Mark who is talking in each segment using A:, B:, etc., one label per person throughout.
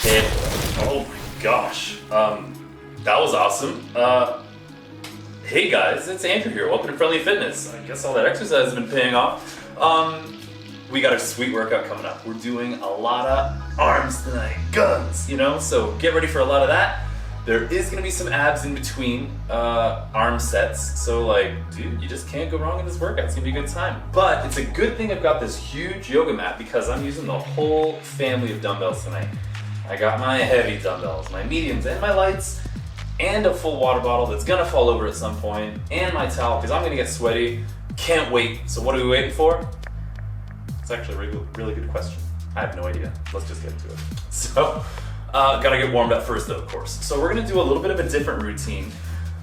A: hit. Oh my gosh. That was awesome. Hey guys, it's Andrew here. Welcome to Friendly Fitness. I guess all that exercise has been paying off. We got a sweet workout coming up. We're doing a lot of arms tonight, guns, you know? So get ready for a lot of that. There is gonna be some abs in between arm sets. So like, dude, you just can't go wrong in this workout. It's gonna be a good time. But it's a good thing I've got this huge yoga mat because I'm using the whole family of dumbbells tonight. I got my heavy dumbbells, my mediums, and my lights, and a full water bottle that's gonna fall over at some point, and my towel because I'm gonna get sweaty. Can't wait. So what are we waiting for? It's actually a really good question. I have no idea. Let's just get into it. So, gotta get warmed up first though, of course. So we're gonna do a little bit of a different routine.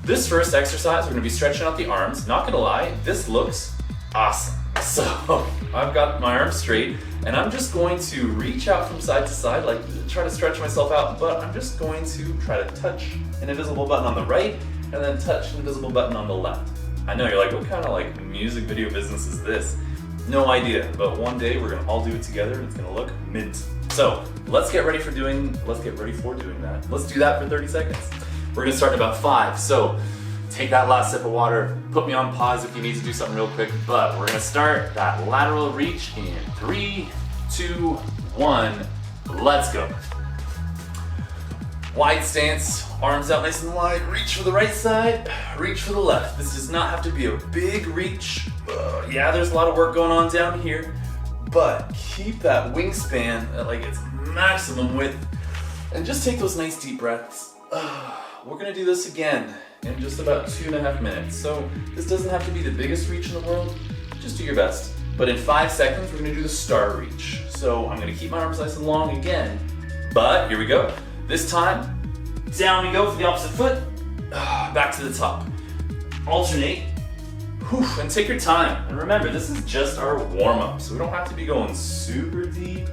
A: This first exercise, we're gonna be stretching out the arms. Not gonna lie, this looks awesome. So I've got my arms straight and I'm just going to reach out from side to side, like try to stretch myself out, but I'm just going to try to touch an invisible button on the right and then touch an invisible button on the left. I know you're like, what kind of like music video business is this? No idea, but one day we're gonna all do it together and it's gonna look mint. So let's get ready for doing that. Let's do that for 30 seconds. We're gonna start in about 5. So take that last sip of water, put me on pause if you need to do something real quick, but we're gonna start that lateral reach in 3, 2, 1, let's go. Wide stance, arms out nice and wide, reach for the right side, reach for the left. This does not have to be a big reach. Yeah, there's a lot of work going on down here, but keep that wingspan at like its maximum width and just take those nice deep breaths. We're gonna do this again in just about 2.5 minutes. So this doesn't have to be the biggest reach in the world, just do your best. But in 5 seconds, we're gonna do the star reach. So I'm gonna keep my arms nice and long again, but here we go. This time, down we go for the opposite foot, back to the top. Alternate, and take your time. And remember, this is just our warm-up, so we don't have to be going super deep.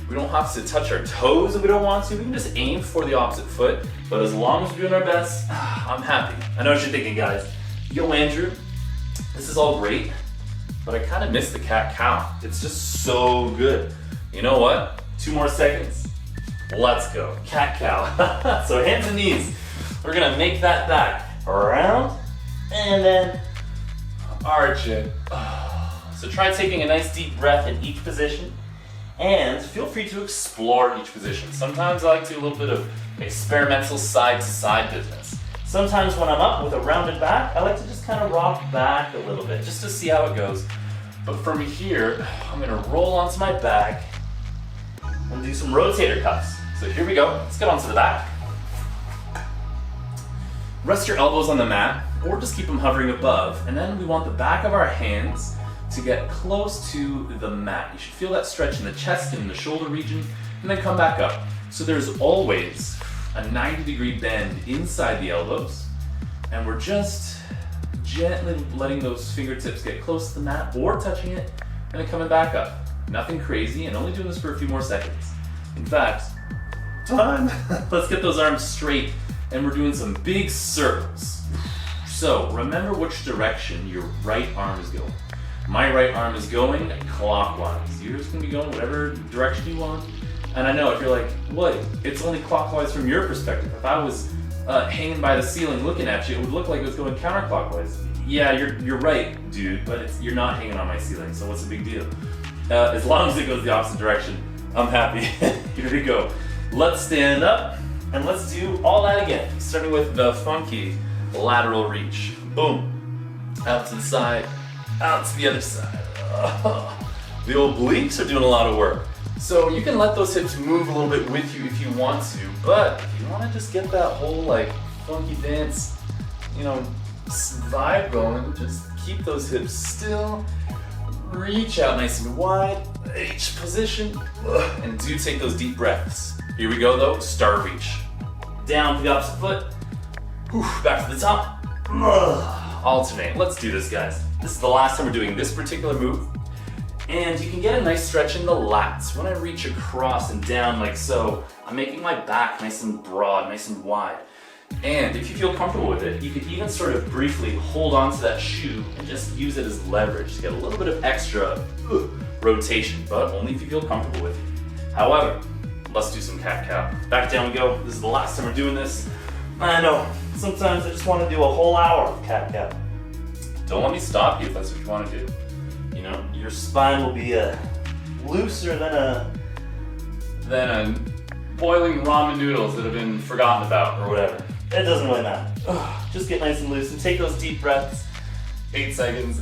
A: We don't have to touch our toes if we don't want to. We can just aim for the opposite foot, but as long as we're doing our best, I'm happy. I know what you're thinking, guys. Yo, Andrew, this is all great, but I kind of miss the cat-cow. It's just so good. You know what? 2 more seconds. Let's go. Cat-cow. So hands and knees. We're gonna make that back around and then arch it. So try taking a nice deep breath in each position. And feel free to explore each position. Sometimes I like to do a little bit of experimental side-to-side business. Sometimes when I'm up with a rounded back, I like to just kind of rock back a little bit just to see how it goes. But from here, I'm gonna roll onto my back and do some rotator cuffs. So here we go. Let's get onto the back. Rest your elbows on the mat or just keep them hovering above. And then we want the back of our hands to get close to the mat. You should feel that stretch in the chest and the shoulder region, and then come back up. So there's always a 90-degree bend inside the elbows, and we're just gently letting those fingertips get close to the mat or touching it, and then coming back up. Nothing crazy, and only doing this for a few more seconds. In fact, time. Let's get those arms straight, and we're doing some big circles. So remember which direction your right arm is going. My right arm is going clockwise. Yours can be going whatever direction you want. And I know if you're like, what? It's only clockwise from your perspective. If I was hanging by the ceiling looking at you, it would look like it was going counterclockwise. Yeah, you're right, dude, but you're not hanging on my ceiling, so what's the big deal? As long as it goes the opposite direction, I'm happy. Here we go. Let's stand up and let's do all that again. Starting with the funky lateral reach. Boom. Out to the side. Out to the other side. The old obliques are doing a lot of work. So you can let those hips move a little bit with you if you want to, but if you want to just get that whole like funky dance, vibe going, just keep those hips still. Reach out nice and wide, each position, and do take those deep breaths. Here we go though, star reach. Down to the opposite foot, back to the top. Alternate, let's do this, guys. This is the last time we're doing this particular move. And you can get a nice stretch in the lats. When I reach across and down like so, I'm making my back nice and broad, nice and wide. And if you feel comfortable with it, you could even sort of briefly hold on to that shoe and just use it as leverage to get a little bit of extra rotation, but only if you feel comfortable with it. However,
B: let's do some cat-cow. Back down we go. This is the last time we're doing this. I know, sometimes I just want to do a whole hour of cat-cow. Don't let me stop you if that's what you want to do. You know, your spine will be looser than a
A: boiling ramen noodles that have been forgotten about or whatever.
B: It doesn't really matter. Just get nice and loose and take those deep breaths.
A: 8 seconds.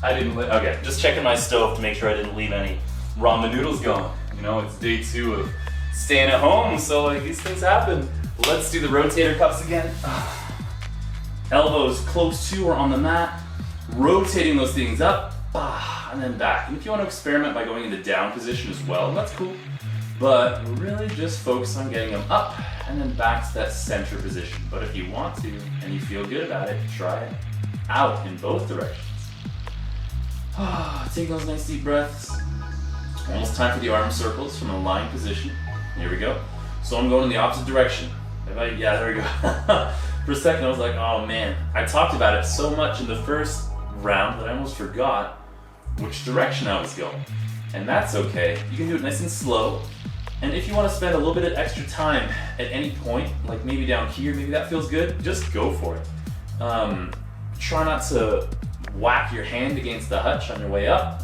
B: Okay, just checking my stove to make sure I didn't leave any
A: Ramen noodles gone. You know, it's day 2 of staying at home, so like these things happen. Let's do the rotator cuffs again.
B: Elbows close to or on the mat.
A: Rotating those things up, and then back. And if you want to experiment by going into down position as well, that's cool. But really just focus on getting them up and then back to that center position. But if you want to, and you feel good about it, try it out in both directions. Take those nice deep breaths. Almost time for the arm circles from a lying position. Here we go. So I'm going in the opposite direction. Yeah, there we go. For a second I was like, oh man. I talked about it so much in the first round that I almost forgot which direction I was going. And that's okay. You can do it nice and slow. And if you want to spend a little bit of extra time at any point, like maybe down here, maybe that feels good, just go for it. Try not to whack your hand against the hutch on your way up.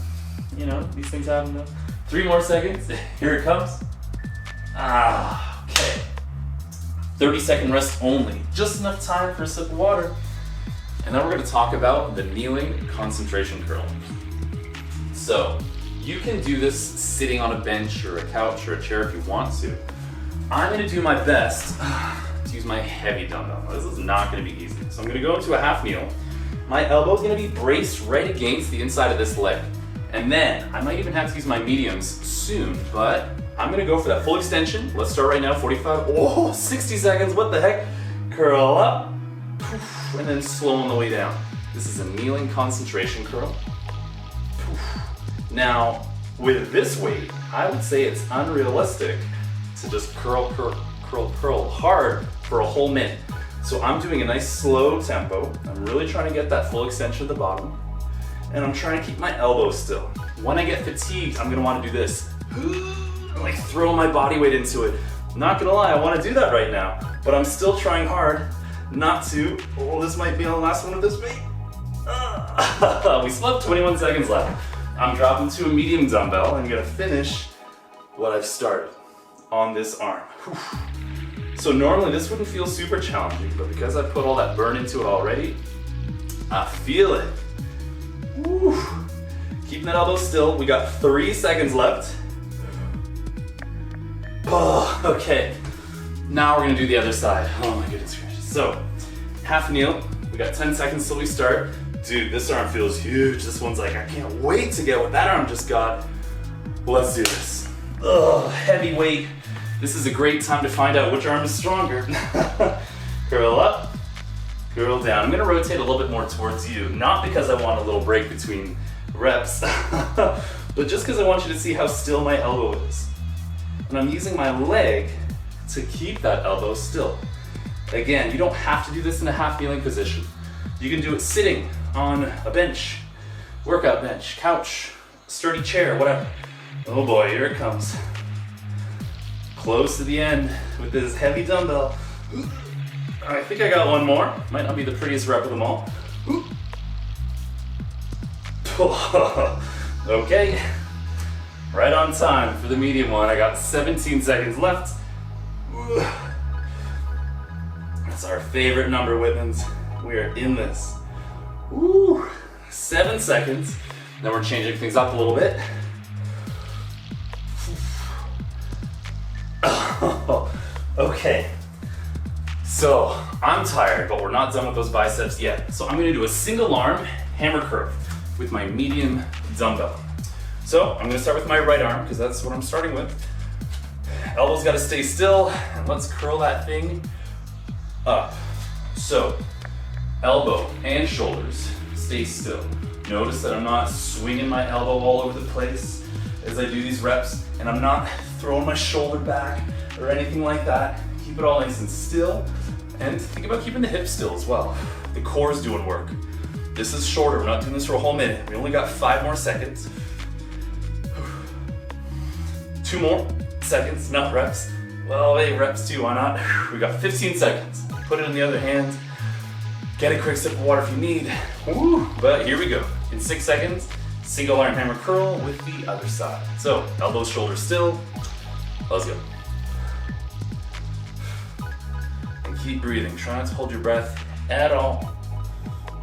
A: You know, these things happen though. 3 more seconds, here it comes. Okay. 30-second rest only, just enough time for a sip of water. And then we're gonna talk about the kneeling concentration curl. So, you can do this sitting on a bench or a couch or a chair if you want to. I'm gonna do my best to use my heavy dumbbell. This is not gonna be easy. So I'm gonna go into a half kneel. My elbow's gonna be braced right against the inside of this leg. And then, I might even have to use my mediums soon, but I'm gonna go for that full extension. Let's start right now, 45, 60 seconds, what the heck? Curl up, and then slow on the way down. This is a kneeling concentration curl. Now, with this weight, I would say it's unrealistic to just curl hard for a whole minute. So I'm doing a nice slow tempo. I'm really trying to get that full extension at the bottom. And I'm trying to keep my elbow still. When I get fatigued, I'm gonna wanna do this. Like throw my body weight into it. Not gonna lie, I wanna do that right now, but I'm still trying hard not to. This might be the last one of this weight. We still have 21 seconds left. I'm dropping to a medium dumbbell. I'm gonna finish what I've started on this arm. So normally this wouldn't feel super challenging, but because I put all that burn into it already, I feel it. Woo. Keeping that elbow still. We got 3 seconds left. Okay. Now we're gonna do the other side. Oh my goodness gracious. So, half kneel. We got 10 seconds till we start. Dude, this arm feels huge. This one's like, I can't wait to get what that arm just got. Let's do this. Heavy weight. This is a great time to find out which arm is stronger. Curl up, curl down. I'm gonna rotate a little bit more towards you, not because I want a little break between reps, but just because I want you to see how still my elbow is. And I'm using my leg to keep that elbow still. Again, you don't have to do this in a half kneeling position. You can do it sitting on a bench, workout bench, couch, sturdy chair, whatever. Oh boy, here it comes. Close to the end with this heavy dumbbell. I think I got one more. Might not be the prettiest rep of them all. Okay, right on time for the medium one. I got 17 seconds left. That's our favorite number, Whitmans. We are in this. 7 seconds. Then we're changing things up a little bit. Okay, so I'm tired, but we're not done with those biceps yet. So I'm gonna do a single arm hammer curl with my medium dumbbell. So I'm gonna start with my right arm because that's what I'm starting with. Elbows gotta stay still, and let's curl that thing up. So elbow and shoulders stay still. Notice that I'm not swinging my elbow all over the place as I do these reps, and I'm not throwing my shoulder back or anything like that. Keep it all nice and still, and think about keeping the hips still as well. The core is doing work. This is shorter, we're not doing this for a whole minute. We only got 5 more seconds. 2 more, seconds, not reps. Well, hey, reps too, why not? We got 15 seconds. Put it in the other hand. Get a quick sip of water if you need. Woo. But here we go. In 6 seconds, single arm hammer curl with the other side. So, elbows, shoulders still. Let's go. And keep breathing. Try not to hold your breath at all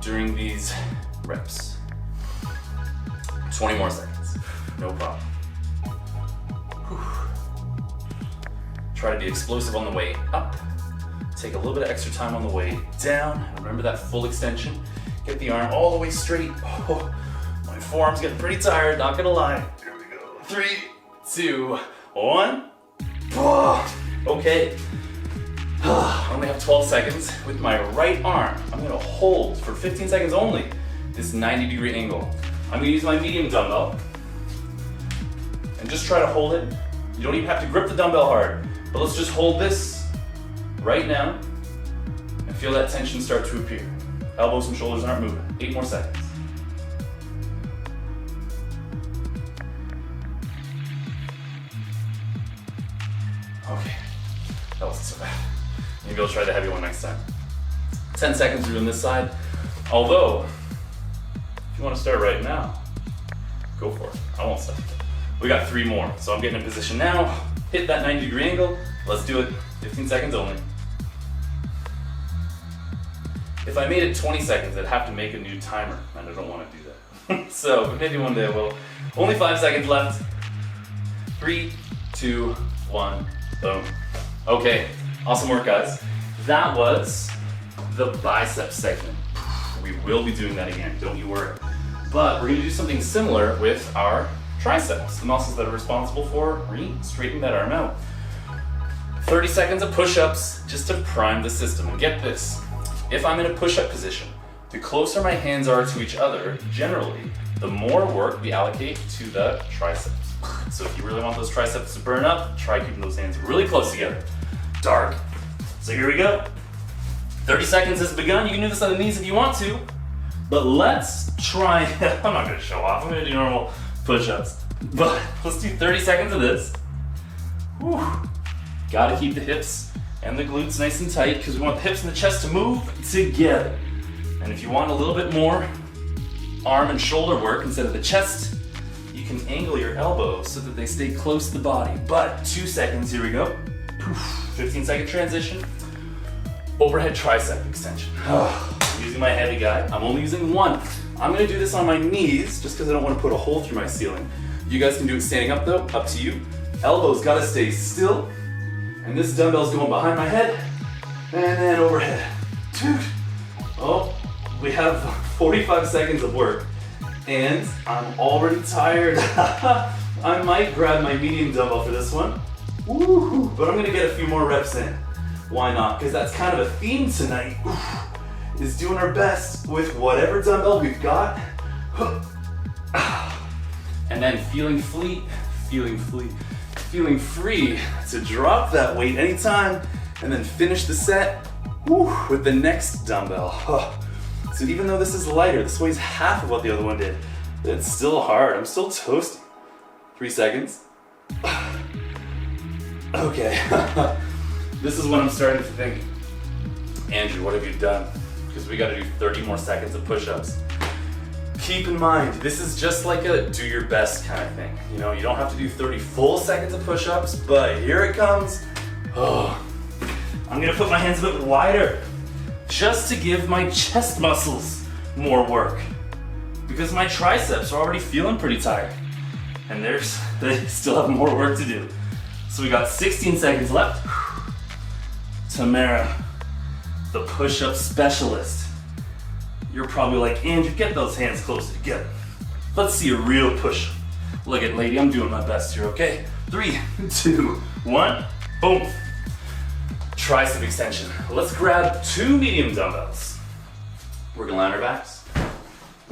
A: during these reps. 20 more seconds. No problem. Whew. Try to be explosive on the way up. Take a little bit of extra time on the way down. Remember that full extension. Get the arm all the way straight. Oh, my forearm's getting pretty tired, not gonna lie. Here we go. 3, 2, 1. Okay. I only have 12 seconds. With my right arm, I'm gonna hold for 15 seconds only this 90-degree angle. I'm gonna use my medium dumbbell and just try to hold it. You don't even have to grip the dumbbell hard, but let's just hold this right now and feel that tension start to appear. Elbows and shoulders aren't moving. 8 more seconds. Okay, that wasn't so bad. Maybe I'll try the heavy one next time. 10 seconds doing this side. Although, if you want to start right now, go for it. I won't stop. We got 3 more, so I'm getting in position now. Hit that 90-degree angle. Let's do it. 15 seconds only. If I made it 20 seconds, I'd have to make a new timer, and I don't want to do that. So, but maybe one day I will. Only 5 seconds left. 3, 2, 1, boom. Okay, awesome work, guys. That was the bicep segment. We will be doing that again, don't you worry. But we're gonna do something similar with our triceps, the muscles that are responsible for straightening that arm out. 30 seconds of push-ups just to prime the system. And get this, if I'm in a push-up position, the closer my hands are to each other, generally, the more work we allocate to the triceps. So if you really want those triceps to burn up, try keeping those hands really close together. Dark. So here we go. 30 seconds has begun. You can do this on the knees if you want to, but let's try, I'm not gonna show off, I'm gonna do normal push-ups, but let's do 30 seconds of this. Whew. Gotta keep the hips and the glutes nice and tight because we want the hips and the chest to move together. And if you want a little bit more arm and shoulder work instead of the chest, you can angle your elbows so that they stay close to the body. But 2 seconds, here we go. 15-second transition. Overhead tricep extension. I'm using my heavy guy. I'm only using one. I'm gonna do this on my knees just because I don't want to put a hole through my ceiling. You guys can do it standing up though, up to you. Elbows gotta stay still. And this dumbbell's going behind my head and then overhead. Dude. Oh, we have 45 seconds of work and I'm already tired. I might grab my medium dumbbell for this one. Woo-hoo. But I'm gonna get a few more reps in. Why not? Because that's kind of a theme tonight. Is doing our best with whatever dumbbell we've got. And then feeling free to drop that weight anytime and then finish the set with the next dumbbell. So even though this is lighter, this weighs half of what the other one did, it's still hard. I'm still toasting. 3 seconds. Okay. This is when I'm starting to think, Andrew, what have you done? Because we gotta do 30 more seconds of push-ups. Keep in mind, this is just like a do your best kind of thing. You know, you don't have to do 30 full seconds of push-ups, but here it comes. Oh, I'm gonna put my hands a bit wider just to give my chest muscles more work because my triceps are already feeling pretty tired and they still have more work to do. So we got 16 seconds left. Tamara, the push-up specialist. You're probably like, Andrew, get those hands closer together. Let's see a real push. Look at lady, I'm doing my best here, okay? 3, 2, 1, boom. Tricep extension. Let's grab 2 medium dumbbells. We're gonna lie on our backs.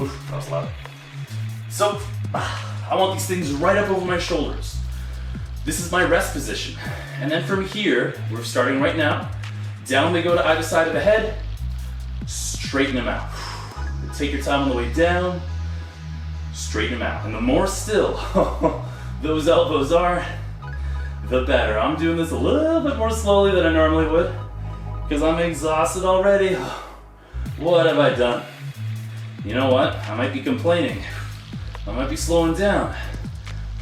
A: Oof, that was loud. So, I want these things right up over my shoulders. This is my rest position. And then from here, we're starting right now. Down they go to either side of the head. Straighten them out. Take your time on the way down. Straighten them out. And the more still those elbows are,
B: the better. I'm doing this a little bit more slowly than I normally would because I'm exhausted already. What have I done? You know what? I might be complaining. I might be slowing down.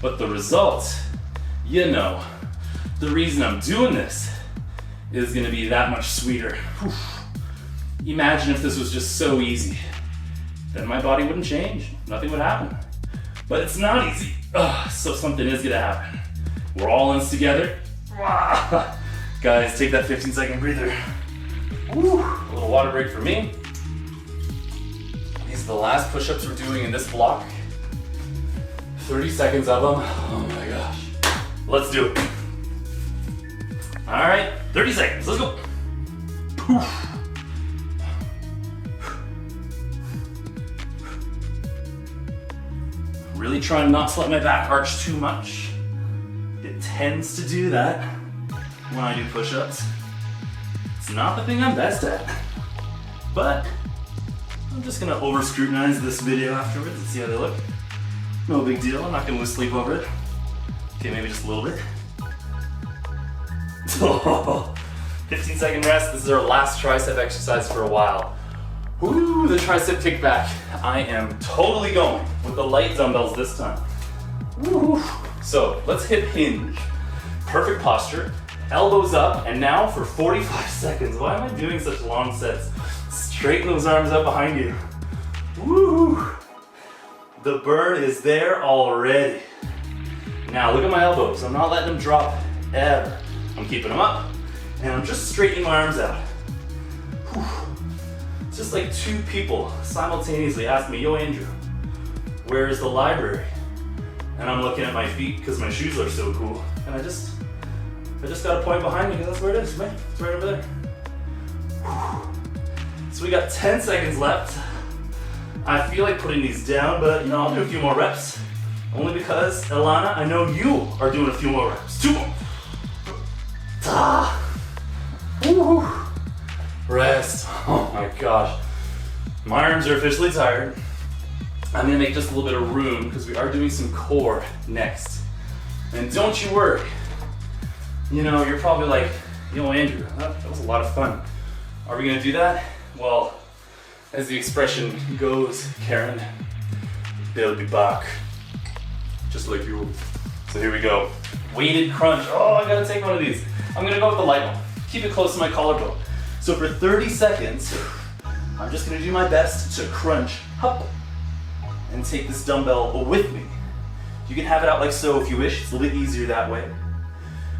B: But the result, you know, the reason I'm doing this is gonna be that much sweeter. Whew. Imagine if this was just so easy. Then my body wouldn't change. Nothing would happen. But it's not easy. So something is gonna happen. We're all in this together. Guys, take that 15-second breather. Woo. A little water break for me. These are the last push-ups we're doing in this block. 30 seconds of them. Oh my gosh. Let's do it. All right, 30 seconds. Let's go. Poof. Really trying not to let my back arch too much. It tends to do that when I do push-ups. It's not the thing I'm best at, but I'm just gonna over-scrutinize this video afterwards and see how they look. No big deal, I'm not gonna lose sleep over it. Okay, maybe just a little bit. 15-second rest. This is our last tricep exercise for a while. Woo, the tricep kickback. I am totally going with the light dumbbells this time. Woo. So let's hit hinge. Perfect posture, elbows up, and now for 45 seconds. Why am I doing such long sets? Straighten those arms up behind you. Woo. The burn is there already. Now look at my elbows. I'm not letting them drop ever. I'm keeping them up, and I'm just straightening my arms out. Whew. It's just like two people simultaneously ask me, yo Andrew, where is the library? And I'm looking at my feet because my shoes are so cool. And I just got a point behind me because that's where it is, man. It's right over there. Whew. So we got 10 seconds left. I feel like putting these down, but you know, I'll do a few more reps. Only because, Ilana, I know you are doing a few more reps. 2 more. Woo. Rest. Oh my gosh. My arms are officially tired. I'm gonna make just a little bit of room because we are doing some core next. And don't you worry. You know, you're probably like, yo Andrew, that was a lot of fun. Are we gonna do that? Well, as the expression goes, Karen, they'll be back. Just like you. So here we go. Weighted crunch. Oh, I gotta take one of these. I'm gonna go with the light one. Keep it close to my collarbone. So for 30 seconds, I'm just gonna do my best to crunch up and take this dumbbell with me. You can have it out like so if you wish. It's a little bit easier that way.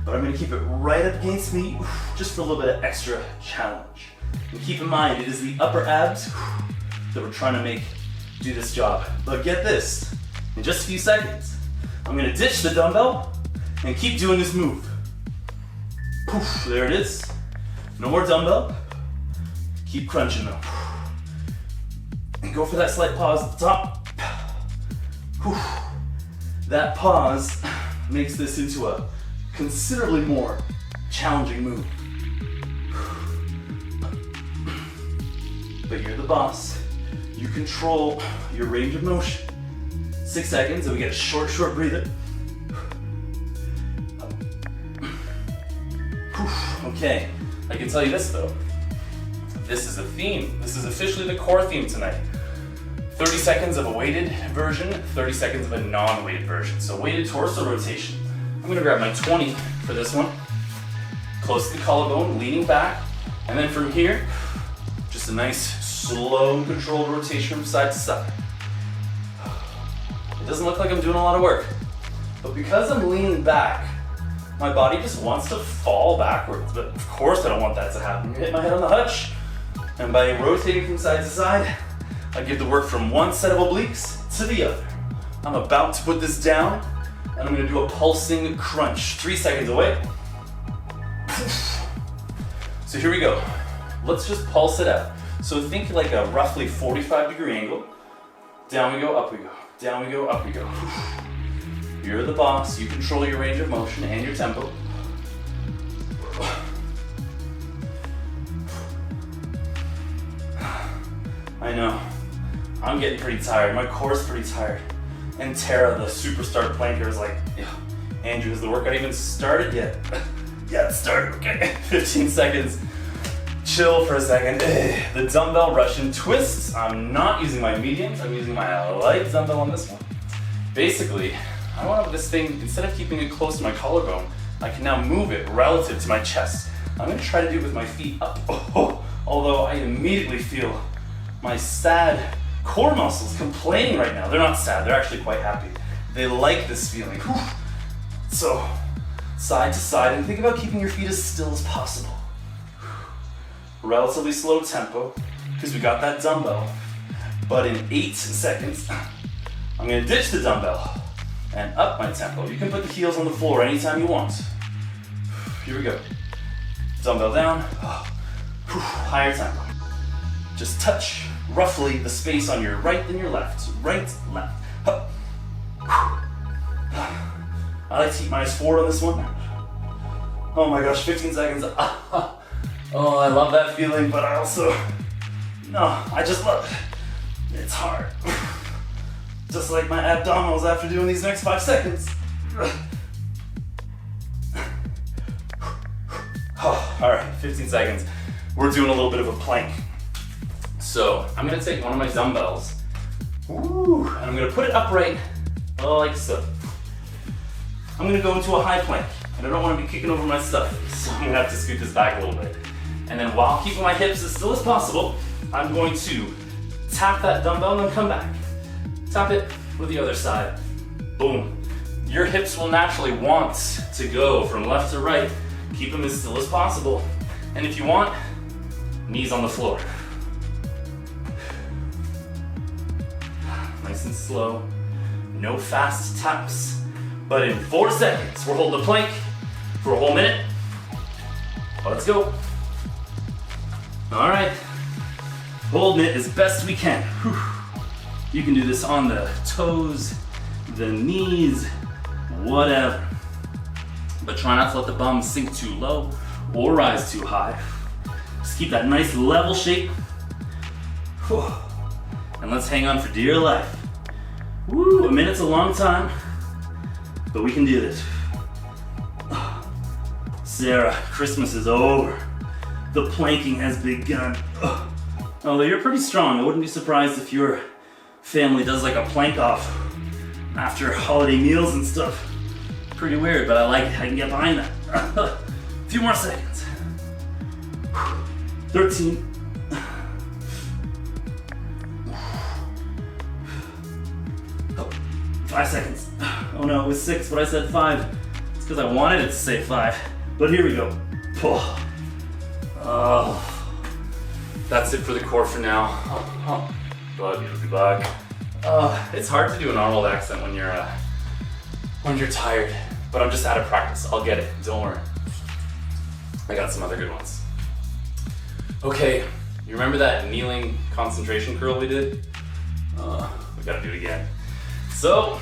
B: But I'm gonna keep it right up against me just for a little bit of extra challenge. And keep in mind, it is the upper abs that we're trying to make do this job. But get this, in just a few seconds, I'm gonna ditch the dumbbell and keep doing this move. Poof, there it is. No more dumbbell. Keep crunching though. And go for that slight pause at the top. Whew. That pause makes this into a considerably more challenging move. But you're the boss. You control your range of motion. 6 seconds, and we get a short breather. Okay, I can tell you this though. This is a theme. This is officially the core theme tonight. 30 seconds of a weighted version, 30 seconds of a non-weighted version. So weighted torso rotation. I'm gonna grab my 20 for this one. Close to the collarbone, leaning back. And then from here, just a nice slow controlled rotation from side to side. It doesn't look like I'm doing a lot of work, but because I'm leaning back, my body just wants to fall backwards. But of course I don't want that to happen. I hit my head on the hutch, and by rotating from side to side, I give the work from one set of obliques to the other. I'm about to put this down, and I'm gonna do a pulsing crunch. 3 seconds away. So here we go. Let's just pulse it out. So think like a roughly 45-degree angle. Down we go, up we go. Down we go, up we go. You're the boss. You control your range of motion and your tempo. I know. I'm getting pretty tired. My core's pretty tired. And Tara, the superstar planker, is like, Andrew, has the workout even started yet? Yeah, it started, okay. 15 seconds. Chill for a second. The dumbbell Russian twists. I'm not using my mediums, I'm using my light dumbbell on this one. Basically, I want this thing, instead of keeping it close to my collarbone, I can now move it relative to my chest. I'm gonna try to do it with my feet up. Although I immediately feel my sad core muscles complaining right now. They're not sad, they're actually quite happy. They like this feeling. So, side to side, and think about keeping your feet as still as possible. Relatively slow tempo, because we got that dumbbell. But in 8 seconds, I'm gonna ditch the dumbbell and up my tempo. You can put the heels on the floor anytime you want. Here we go. Dumbbell down, higher tempo. Just touch roughly the space on your right and your left. Right, left. I like to keep my eyes forward on this one. Oh my gosh, 15 seconds. Oh, I love that feeling, but I also, I just love it. It's hard. Just like my abdominals after doing these next 5 seconds. All right, 15 seconds. We're doing a little bit of a plank. So I'm gonna take one of my dumbbells, and I'm gonna put it upright, like so. I'm gonna go into a high plank, and I don't wanna be kicking over my stuff, so I'm gonna have to scoot this back a little bit. And then while keeping my hips as still as possible, I'm going to tap that dumbbell and then come back. Tap it with the other side. Boom. Your hips will naturally want to go from left to right. Keep them as still as possible. And if you want, knees on the floor. Nice and slow. No fast taps. But in 4 seconds, we're holding the plank for a whole minute. Let's go. All right. Holding it as best we can. Whew. You can do this on the toes, the knees, whatever. But try not to let the bum sink too low or rise too high. Just keep that nice level shape. Whew. And let's hang on for dear life. Woo, a minute's a long time, but we can do this. Sarah, Christmas is over. The planking has begun. Although you're pretty strong, I wouldn't be surprised if your family does like a plank off after holiday meals and stuff. Pretty weird, but I like it. I can get behind that. A few more seconds. 13. 5 seconds. Oh no, it was 6, but I said 5. It's because I wanted it to say 5. But here we go. Oh. That's it for the core for now. Glad you'll be back. It's hard to do an Arnold accent when you're tired, but I'm just out of practice. I'll get it, don't worry. I got some other good ones. Okay, you remember that kneeling concentration curl we did? We gotta do it again. So,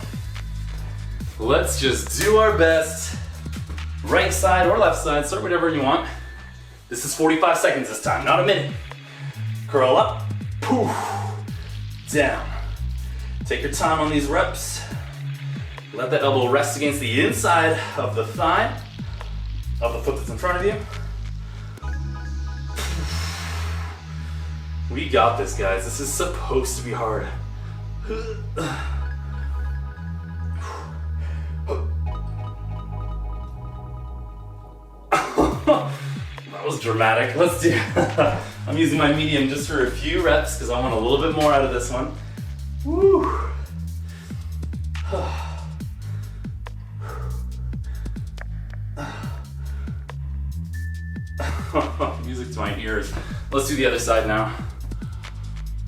B: let's just do our best. Right side or left side, start whatever you want. This is 45 seconds this time, not a minute. Curl up, poof, down. Take your time on these reps. Let that elbow rest against the inside of the thigh, of the foot that's in front of you. We got this, guys. This is supposed to be hard. That was dramatic. Let's do I'm using my medium just for a few reps because I want a little bit more out of this one. Woo. Music to my ears. Let's do the other side now.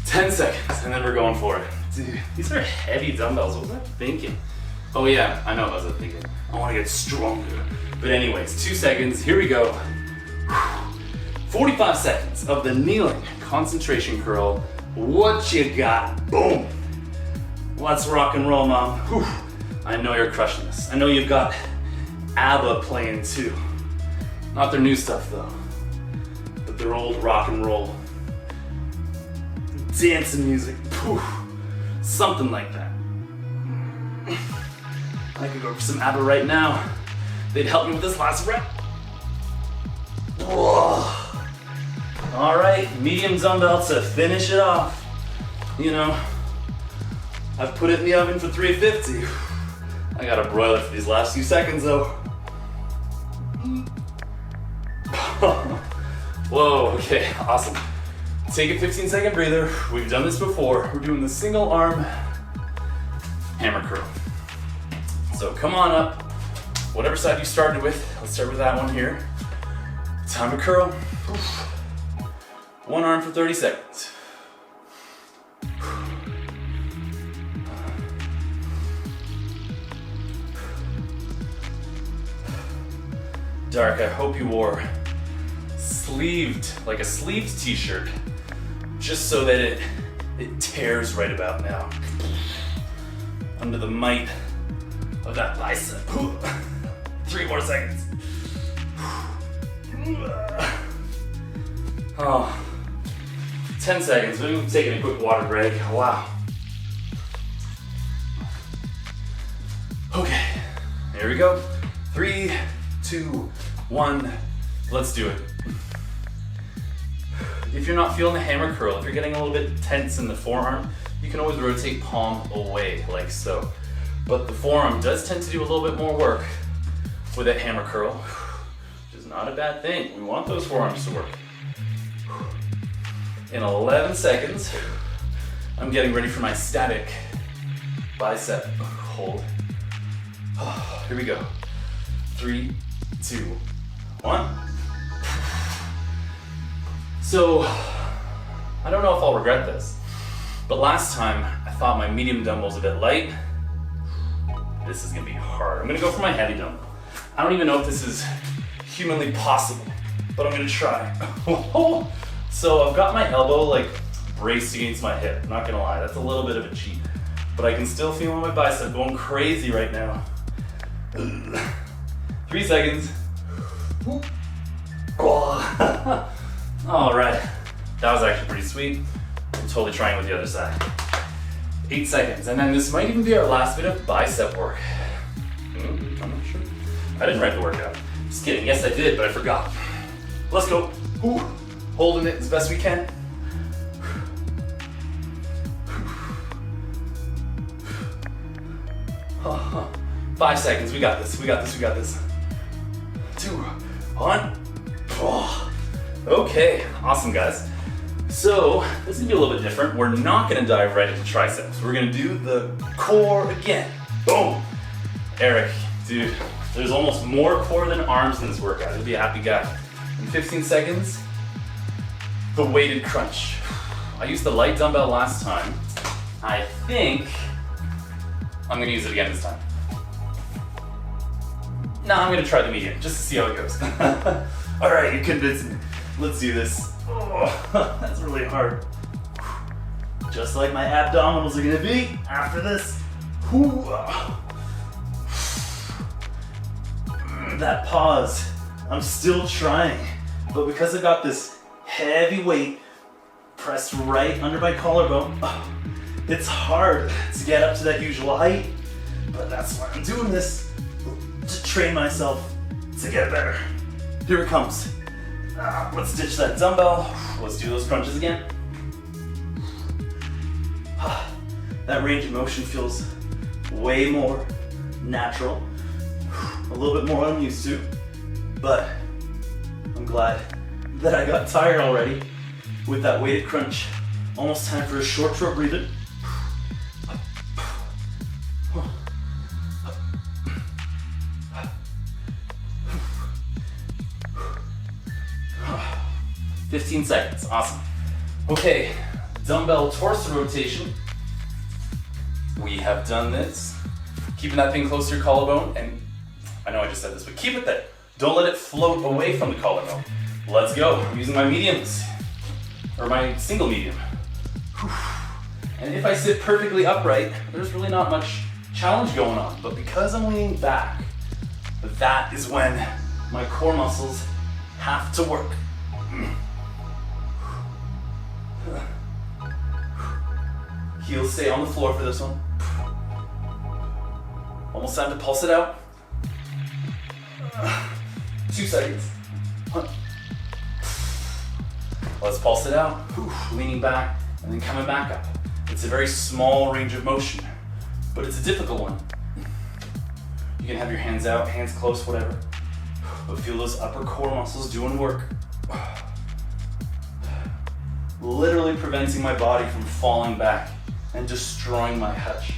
B: 10 seconds, and then we're going for it. Dude, these are heavy dumbbells. What was I thinking? Oh yeah, I know what I was thinking. I want to get stronger. But anyways, 2 seconds, here we go. 45 seconds of the kneeling concentration curl. What you got? Boom. Let's rock and roll, Mom. Whew. I know you're crushing this. I know you've got ABBA playing too. Not their new stuff though, but their old rock and roll dancing music. Poof. Something like that. I could go for some ABBA right now. They'd help me with this last rep. Whoa. All right, medium dumbbell to finish it off. You know, I've put it in the oven for 350. I gotta broil it for these last few seconds though. Whoa, okay, awesome. Take a 15-second breather. We've done this before. We're doing the single arm hammer curl. So come on up, whatever side you started with. Let's start with that one here. Time to curl. One arm for 30 seconds. Dark, I hope you wore sleeved, like a sleeved t-shirt, just so that it tears right about now. Under the might of that bicep. 3 more seconds. Oh, 10 seconds. We're taking a quick water break. Wow. Okay, here we go. 3, 2, 1. Let's do it. If you're not feeling the hammer curl, if you're getting a little bit tense in the forearm, you can always rotate palm away, like so. But the forearm does tend to do a little bit more work with a hammer curl, which is not a bad thing. We want those forearms to work. In 11 seconds, I'm getting ready for my static bicep hold. Here we go. 3, 2, 1. So, I don't know if I'll regret this, but last time I thought my medium dumbbell was a bit light. This is gonna be hard. I'm gonna go for my heavy dumbbell. I don't even know if this is humanly possible, but I'm gonna try. So I've got my elbow like braced against my hip, not gonna lie, that's a little bit of a cheat, but I can still feel my bicep going crazy right now. 3 seconds. All right, that was actually pretty sweet. I'm totally trying with the other side. 8 seconds, and then this might even be our last bit of bicep work. I'm not sure. I didn't write the workout. Just kidding, yes I did, but I forgot. Let's go. Holding it as best we can. 5 seconds, we got this, we got this, we got this. 2, 1. Okay, awesome guys. So, this is gonna be a little bit different. We're not gonna dive right into triceps. We're gonna do the core again. Boom! Eric, dude, there's almost more core than arms in this workout. You'll be a happy guy. In 15 seconds, the weighted crunch. I used the light dumbbell last time. I think I'm gonna use it again this time. Nah, I'm gonna try the medium, just to see how it goes. All right, you convinced me. Let's do this. Oh, that's really hard. Just like my abdominals are gonna be after this. That pause, I'm still trying, but because I got this heavy weight pressed right under my collarbone, it's hard to get up to that usual height, but that's why I'm doing this, to train myself to get better. Here it comes. Let's ditch that dumbbell. Let's do those crunches again. That range of motion feels way more natural, a little bit more than I'm used to, but I'm glad that I got tired already with that weighted crunch. Almost time for a short breather. "15 seconds, awesome. Okay, dumbbell torso rotation. We have done this. Keeping that thing close to your collarbone, and I know I just said this, but keep it there. Don't let it float away from the collarbone. Let's go. I'm using my mediums, or my single medium. And if I sit perfectly upright, there's really not much challenge going on, but because I'm leaning back, that is when my core muscles have to work. Heels stay on the floor for this one.
A: Almost time to pulse it out. 2 seconds. Let's pulse it out. Leaning back and then coming back up. It's a very small range of motion, but it's a difficult one. You can have your hands out, hands close, whatever. But feel those upper core muscles doing work. Literally preventing my body from falling back and destroying my hutch.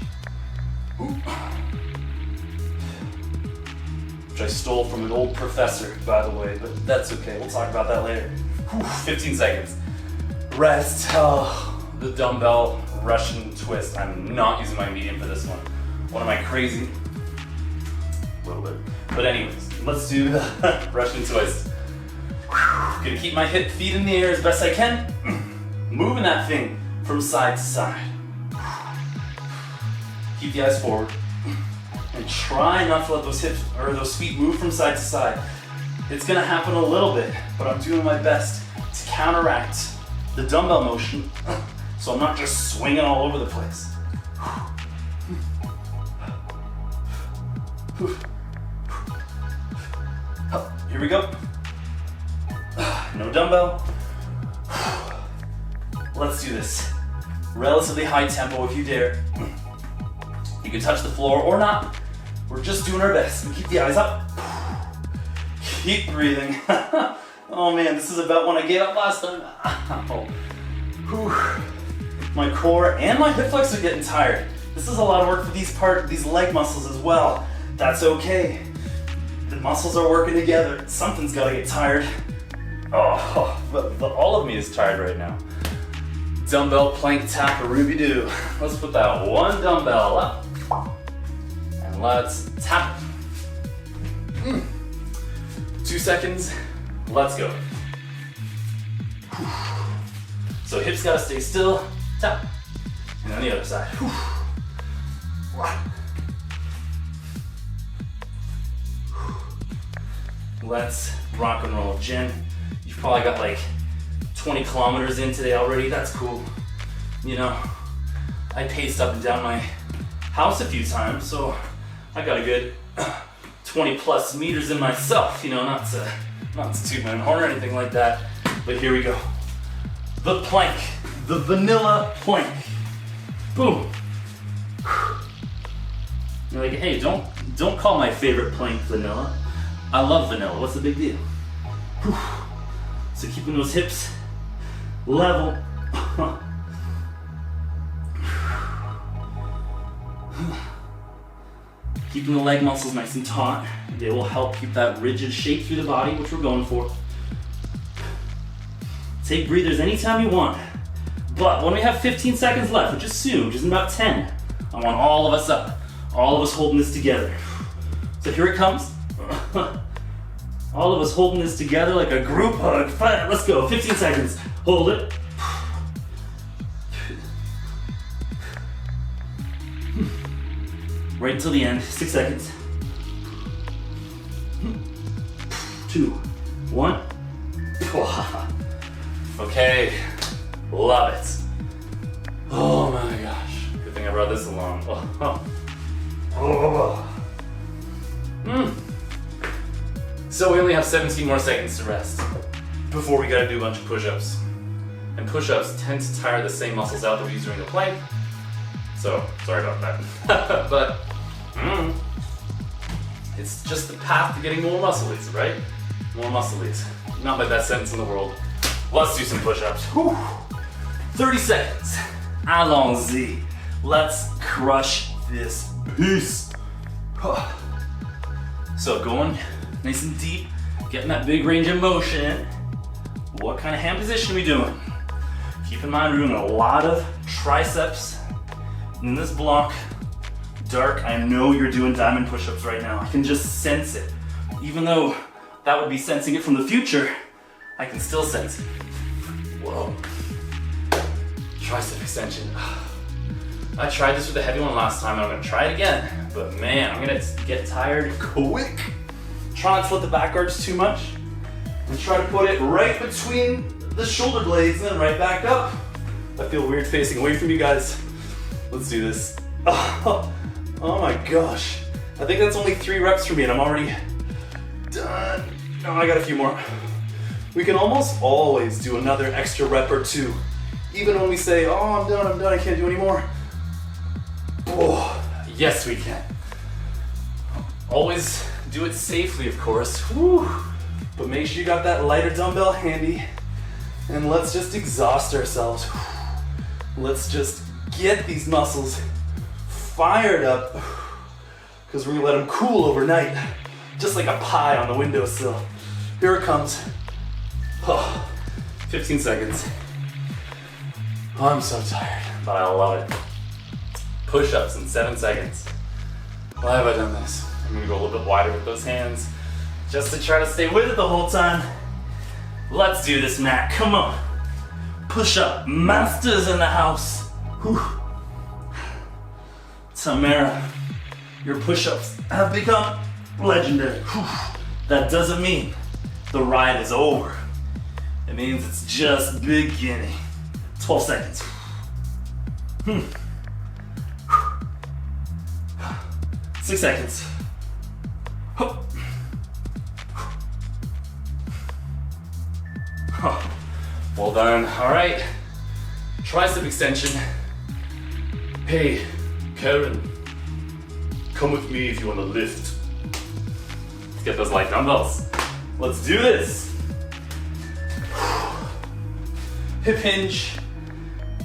A: Which I stole from an old professor, by the way, but that's okay. We'll talk about that later. 15 seconds. Rest. Oh, the dumbbell Russian twist. I'm not using my medium for this one. What am I, crazy? A little bit. But anyways, let's do the Russian twist. Gonna keep my feet in the air as best I can. Moving that thing from side to side. Keep the eyes forward. And try not to let those hips or those feet move from side to side. It's gonna happen a little bit, but I'm doing my best to counteract the dumbbell motion so I'm not just swinging all over the place. Here we go. No dumbbell. Let's do this. Relatively high tempo if you dare. You can touch the floor or not. We're just doing our best. And keep the eyes up. Keep breathing. Oh man, this is about when I gave up last time. My core and my hip flexors are getting tired. This is a lot of work for these leg muscles as well. That's okay. The muscles are working together. Something's gotta get tired. Oh, but all of me is tired right now. Dumbbell plank tap or Ruby-doo. Let's put that one dumbbell up. And let's tap. 2 seconds. Let's go. So hips gotta stay still. Tap. And on the other side. Let's rock and roll. Jen, you've probably got like 20 kilometers in today already. That's cool. You know, I paced up and down my house a few times, so I got a good 20 plus meters in myself. You know, not to toot my own horn or anything like that. But here we go. The plank, the vanilla plank. Boom. You're like, hey, don't call my favorite plank vanilla. I love vanilla. What's the big deal? So keeping those hips level. Keeping the leg muscles nice and taut. They will help keep that rigid shape through the body, which we're going for. Take breathers anytime you want. But when we have 15 seconds left, which is soon, which is in about 10, I want all of us up. All of us holding this together. So here it comes. All of us holding this together like a group hug. Let's go, 15 seconds. Hold it. Right until the end, 6 seconds. 2, 1. Okay, love it. Oh my gosh, good thing I brought this along. So we only have 17 more seconds to rest before we gotta do a bunch of push-ups. And push-ups tend to tire the same muscles out that we use during the plank. So, sorry about that. But, it's just the path to getting more muscle-lies, right? More muscle-lies. Not my best sentence in the world. Let's do some push-ups. 30 seconds. Allons-y. Let's crush this piece. So going nice and deep, getting that big range of motion. What kind of hand position are we doing? Keep in mind we're doing a lot of triceps in this block. Dark, I know you're doing diamond push-ups right now. I can just sense it. Even though that would be sensing it from the future, I can still sense it. Whoa. Tricep extension. I tried this with a heavy one last time and I'm gonna try it again. But man, I'm gonna get tired quick. Try not to let the back arch too much. And try to put it right between the shoulder blades and then right back up. I feel weird facing away from you guys. Let's do this. Oh my gosh.
B: I think that's only 3 reps for me and I'm already done. No, I got a few more. We can almost always do another extra rep or 2. Even when we say, oh, I'm done, I can't do any more. Oh, yes, we can. Always do it safely, of course. Whew. But make sure you got that lighter dumbbell handy. And let's just exhaust ourselves. Let's just get these muscles fired up. Because we're gonna let them cool overnight. Just like a pie on the windowsill. Here it comes. Oh, 15 seconds. Oh, I'm so tired, but I love it. Push-ups in 7 seconds. Why have I done this? I'm gonna go a little bit wider with those hands just to try to stay with it the whole time. Let's do this, Matt. Come on. Push-up masters in the house. Whew. Tamara, your push-ups have become legendary. Whew. That doesn't mean the ride is over. It means it's just beginning. 12 seconds. 6 seconds. Well done. All right. Tricep extension. Hey, Karen, come with me if you want to lift. Let's get those light dumbbells. Let's do this. Hip hinge.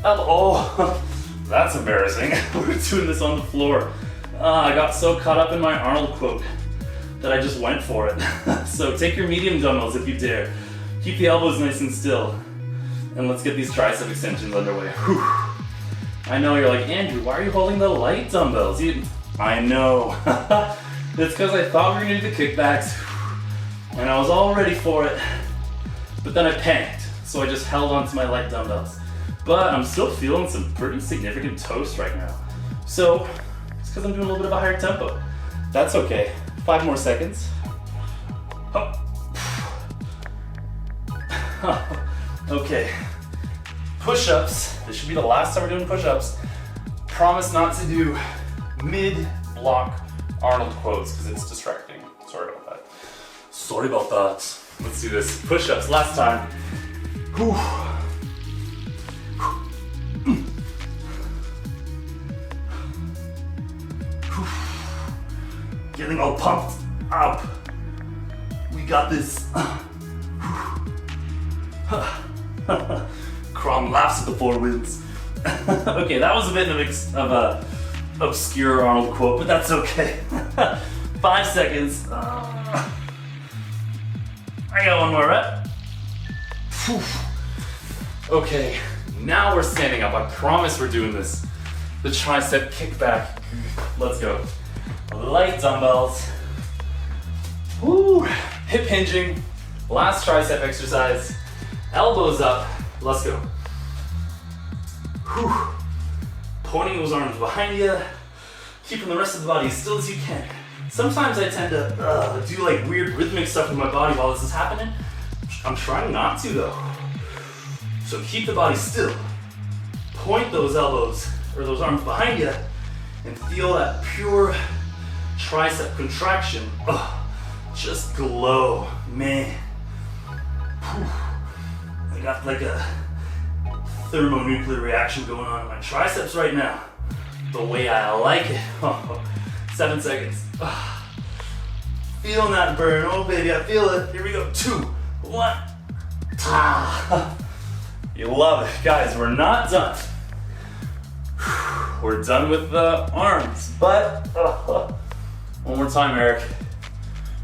B: Oh, that's embarrassing. We're doing this on the floor. I got so caught up in my Arnold quote that I just went for it. So take your medium dumbbells if you dare. Keep the elbows nice and still. And let's get these tricep extensions underway. Whew. I know you're like, Andrew, why are you holding the light dumbbells? I know. It's because I thought we were gonna do the kickbacks and I was all ready for it. But then I panicked, so I just held on to my light dumbbells. But I'm still feeling some pretty significant toast right now. So it's because I'm doing a little bit of a higher tempo. That's okay. 5 more seconds. Okay. Push-ups. This should be the last time we're doing push-ups. Promise not to do mid-block Arnold quotes because it's distracting. Sorry about that. Sorry about that. Let's do this. Push-ups. Last time. Whew. Getting all pumped up. We got this. Crom laughs at the 4 wins. Okay, that was a bit of a obscure Arnold quote, but that's okay. 5 seconds. I got 1 more rep. Okay, now we're standing up. I promise we're doing this. The tricep kickback. Let's go. Light dumbbells. Woo! Hip hinging. Last tricep exercise. Elbows up. Let's go. Whew. Pointing those arms behind you. Keeping the rest of the body as still as you can. Sometimes I tend to do like weird rhythmic stuff with my body while this is happening. I'm trying not to though. So keep the body still. Point those elbows or those arms behind you and feel that pure tricep contraction. Just glow, man. Whew. I got like a thermonuclear reaction going on in my triceps right now. The way I like it. 7 seconds. Feeling that burn. Oh baby, I feel it. Here we go. 2, 1. You love it. Guys, we're not done. We're done with the arms, but one more time, Eric.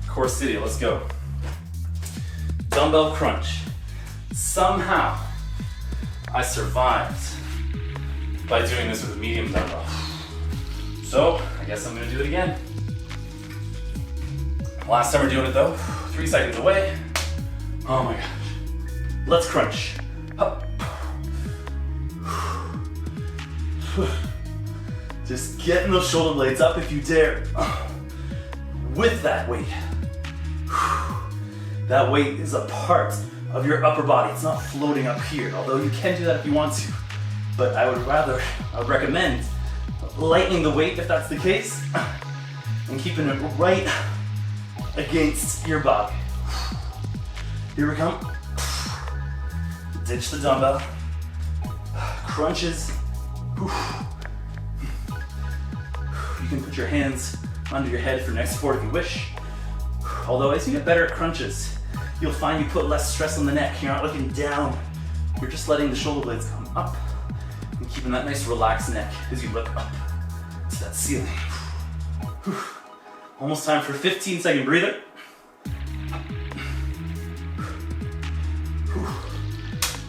B: Core City, let's go. Dumbbell crunch. Somehow, I survived by doing this with a medium dumbbell. So, I guess I'm gonna do it again. Last time we're doing it though, 3 seconds away. Oh my gosh. Let's crunch. Just getting those shoulder blades up if you dare. With that weight. That weight is a part of your upper body. It's not floating up here, although you can do that if you want to. But I would recommend lightening the weight if that's the case. and keeping it right against your body. Here we come. Ditch the dumbbell. Crunches. You can put your hands under your head for neck support if you wish. Although as you get better at crunches, you'll find you put less stress on the neck. You're not looking down. You're just letting the shoulder blades come up and keeping that nice relaxed neck as you look up to that ceiling. Almost time for a 15-second breather.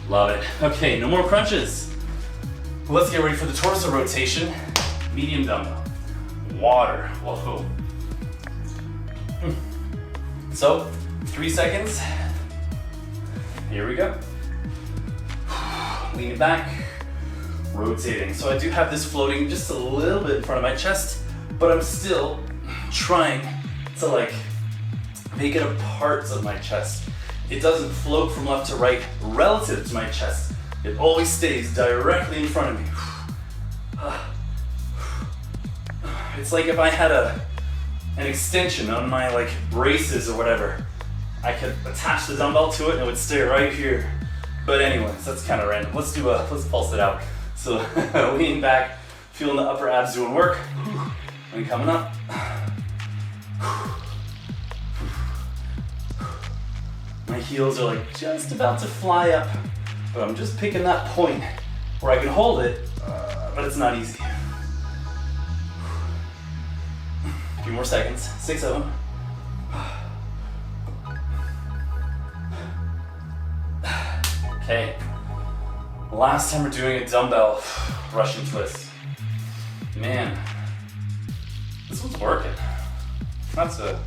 B: Love it. Okay, no more crunches. Let's get ready for the torso rotation. Medium dumbbell. Water. Whoa. So, 3 seconds. Here we go. Leaning back, rotating. So I do have this floating just a little bit in front of my chest, but I'm still trying to like make it a part of my chest. It doesn't float from left to right relative to my chest. It always stays directly in front of me. It's like if I had an extension on my like braces or whatever. I could attach the dumbbell to it and it would stay right here. But anyways, that's kind of random. Let's pulse it out. So lean back, feeling the upper abs doing work. And coming up. My heels are like just about to fly up, but I'm just picking that point where I can hold it, but it's not easy. A few more seconds, 6 of them. Okay, last time we're doing a dumbbell Russian twist. Man, this one's working. Not to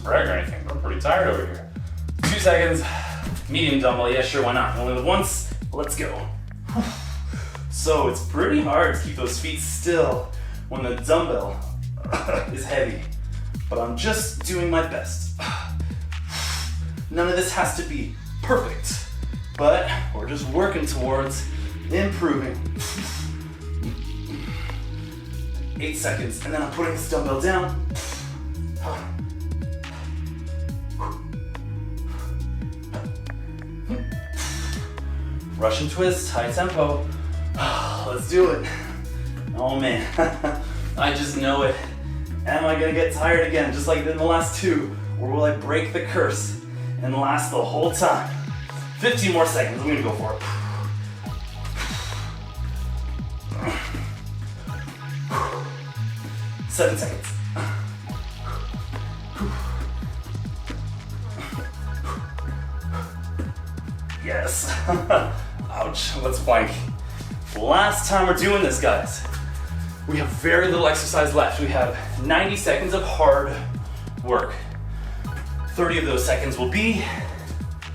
B: brag or anything, but I'm pretty tired over here. 2 seconds, medium dumbbell, yeah sure, why not? Only once, let's go. So it's pretty hard to keep those feet still when the dumbbell is heavy, but I'm just doing my best. None of this has to be perfect, but we're just working towards improving. 8 seconds, and then I'm putting this dumbbell down. Russian twist, high tempo. Let's do it. Oh man, I just know it. Am I gonna get tired again, just like in the last two? Or will I break the curse and last the whole time? 15 more seconds, I'm gonna go for it. 7 seconds. Yes. Ouch, let's plank. Last time we're doing this, guys. We have very little exercise left. We have 90 seconds of hard work. 30 of those seconds will be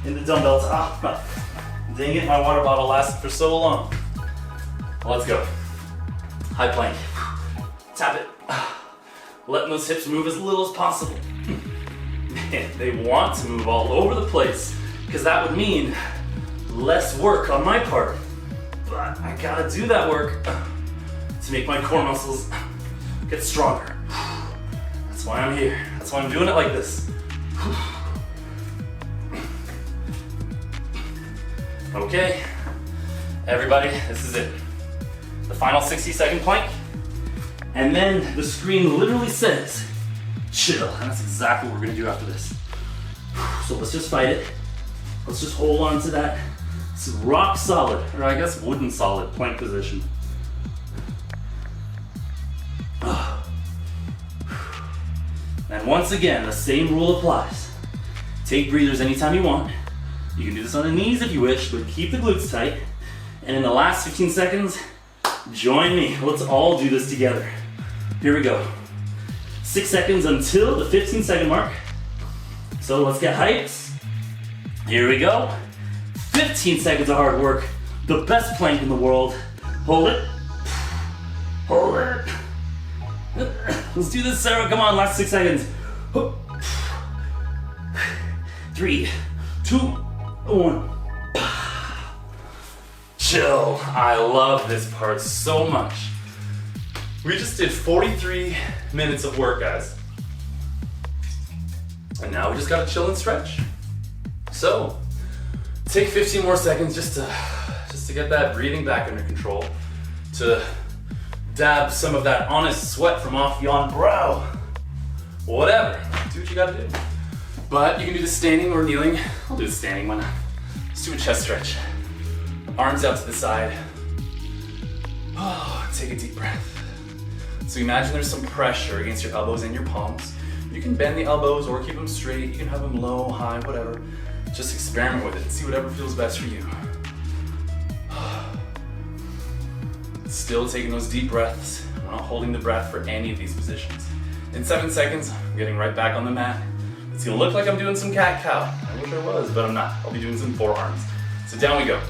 B: in the dumbbells. Ah, dang it, my water bottle lasted for so long. Let's go. High plank. Tap it. Letting those hips move as little as possible. Man, they want to move all over the place because that would mean less work on my part. But I gotta do that work to make my core muscles get stronger. That's why I'm here. That's why I'm doing it like this. Okay, everybody, this is it. The final 60-second plank. And then the screen literally says, chill. And that's exactly what we're gonna do after this. So let's just fight it. Let's just hold on to that rock solid, or I guess wooden solid plank position. And once again, the same rule applies. Take breathers anytime you want. You can do this on the knees if you wish, but keep the glutes tight. And in the last 15 seconds, join me. Let's all do this together. Here we go. 6 seconds until the 15-second mark. So let's get hyped. Here we go. 15 seconds of hard work. The best plank in the world. Hold it. Hold it. Let's do this, Sarah. Come on, last 6 seconds. 3, 2, 1. Chill. I love this part so much.
A: We just did 43 minutes of work, guys. And now we just gotta chill and stretch. So, take 15 more seconds just to get that breathing back under control, to dab some of that honest sweat from off yon brow. Whatever, do what you gotta do. But you can do this standing or kneeling. I'll do the standing one. Let's do a chest stretch. Arms out to the side. Oh, take a deep breath. So imagine there's some pressure against your elbows and your palms. You can bend the elbows or keep them straight. You can have them low, high, whatever. Just experiment with it. See whatever feels best for you. Still taking those deep breaths. We're not holding the breath for any of these positions. In 7 seconds, I'm getting right back on the mat. It's gonna look like I'm doing some cat-cow. I wish I was, but I'm not. I'll be doing some forearms. So down we go.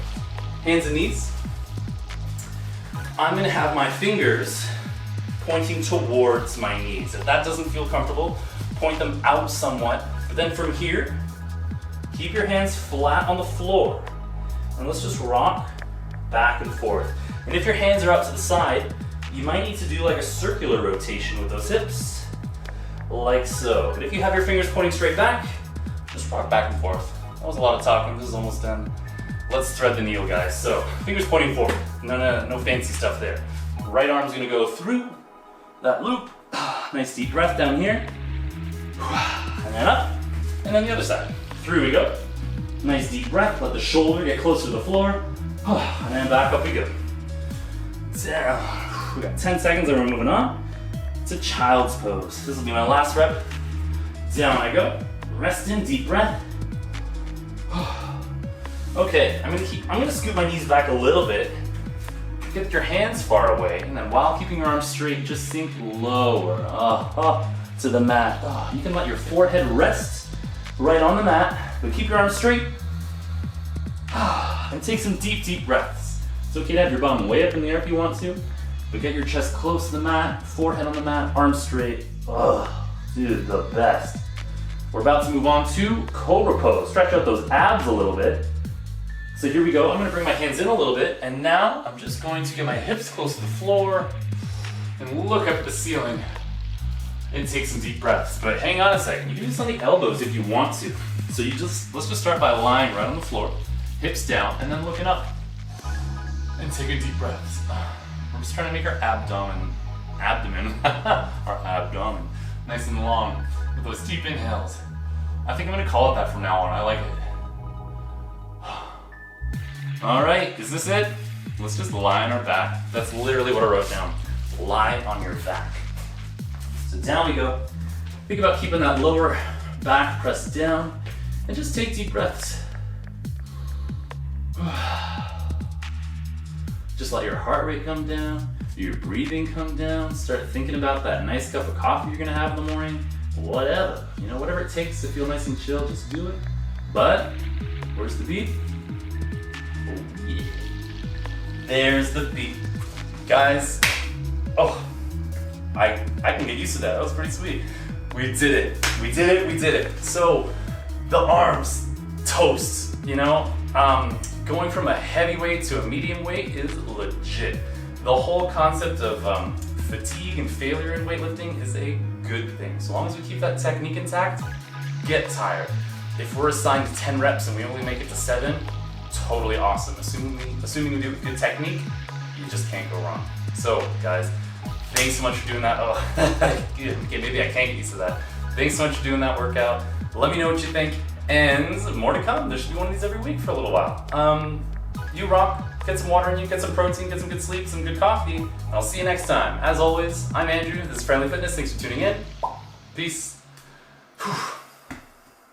A: Hands and knees. I'm gonna have my fingers pointing towards my knees. If that doesn't feel comfortable, point them out somewhat. But then from here, keep your hands flat on the floor. And let's just rock back and forth. And if your hands are out to the side, you might need to do like a circular rotation with those hips, like so. But if you have your fingers pointing straight back, just rock back and forth. That was a lot of talking, this is almost done. Let's thread the needle, guys. So, fingers pointing forward. No fancy stuff there. Right arm's gonna go through that loop. Nice deep breath down here. And then up, and then the other side. Through we go. Nice deep breath, let the shoulder get closer to the floor. And then back up we go. Down. We got 10 seconds and we're moving on. It's a child's pose. This will be my last rep. Down I go. Rest in, deep breath. Okay, I'm gonna scoot my knees back a little bit. Get your hands far away, and then while keeping your arms straight, just sink lower, up to the mat. You can let your forehead rest right on the mat, but keep your arms straight. And take some deep, deep breaths. It's okay to have your bum way up in the air if you want to, but get your chest close to the mat, forehead on the mat, arms straight. Dude, the best. We're about to move on to Cobra Pose. Stretch out those abs a little bit. So here we go. I'm gonna bring my hands in a little bit, and now I'm just going to get my hips close to the floor and look up at the ceiling and take some deep breaths. But hang on a second. You can do this on the elbows if you want to. So let's just start by lying right on the floor, hips down, and then looking up. And take a deep breath. We're just trying to make our abdomen nice and long with those deep inhales. I think I'm gonna call it that from now on. I like it. All right, is this it? Let's just lie on our back. That's literally what I wrote down. Lie on your back. So down we go. Think about keeping that lower back pressed down and just take deep breaths. Just let your heart rate come down, your breathing come down, start thinking about that nice cup of coffee you're gonna have in the morning, whatever. Whatever it takes to feel nice and chill, just do it. But, where's the beat? Oh yeah. There's the beat. Guys, I can get used to that. That was pretty sweet. We did it. We did it. So, the arms, toast, going from a heavy weight to a medium weight is legit. The whole concept of fatigue and failure in weightlifting is a good thing. So long as we keep that technique intact, get tired. If we're assigned 10 reps and we only make it to 7, totally awesome. Assuming we do it with good technique, you just can't go wrong. So guys, thanks so much for doing that. Okay, maybe I can't get used to that. Thanks so much for doing that workout. Let me know what you think. And more to come. There should be one of these every week for a little while. You rock. Get some water in you, get some protein, get some good sleep, some good coffee. And I'll see you next time. As always, I'm Andrew. This is Friendly Fitness. Thanks for tuning in. Peace. Whew.